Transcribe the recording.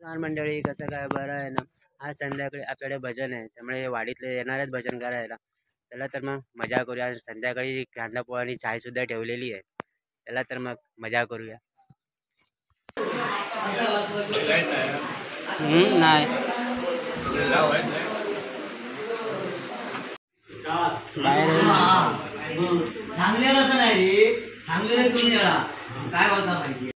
लहान मंडळी कसं काय बरं आहे ना. आज संध्याकाळी आपल्याकडे भजन आहे, त्यामुळे वाडीतले येणार आहेत भजन करायला. चला तर मग मजा करूया. संध्याकाळी कांदा पोहा आणि चायसुद्धा ठेवलेली आहे. चला तर मग मजा करूया. नाही चांगले रस नाही रे, चांगले तुम्ही काय बोलता माहिती.